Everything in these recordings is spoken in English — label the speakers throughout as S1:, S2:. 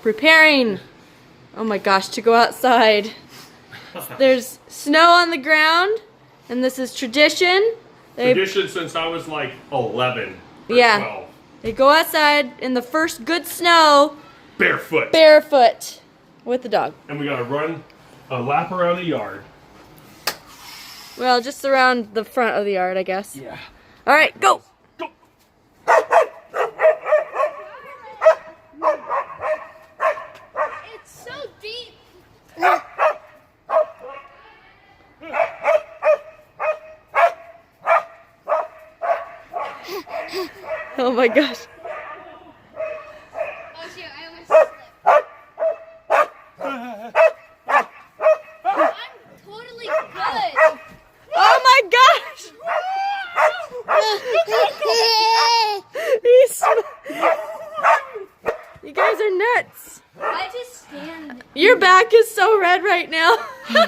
S1: preparing, oh my gosh, to go outside. There's snow on the ground, and this is tradition.
S2: Tradition since I was like 11 or 12.
S1: They go outside in the first good snow.
S2: Barefoot.
S1: Barefoot. With the dog.
S2: And we gotta run a lap around the yard.
S1: Well, just around the front of the yard, I guess.
S2: Yeah.
S1: All right, go.
S2: Go.
S3: It's so deep.
S1: Oh my gosh.
S3: Oh shoot, I almost slipped. I'm totally good.
S1: Oh my gosh. You guys are nuts.
S3: I just stand.
S1: Your back is so red right now. How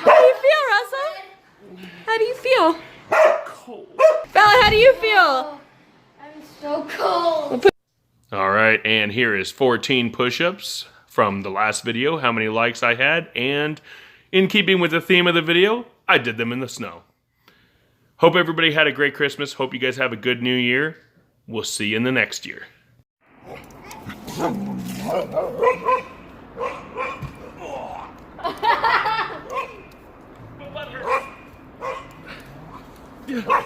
S1: do you feel, Russell? How do you feel?
S2: Cold.
S1: Bella, how do you feel?
S3: I'm so cold.
S2: All right, and here is 14 push-ups from the last video, how many likes I had, and in keeping with the theme of the video, I did them in the snow. Hope everybody had a great Christmas. Hope you guys have a good new year. We'll see you in the next year.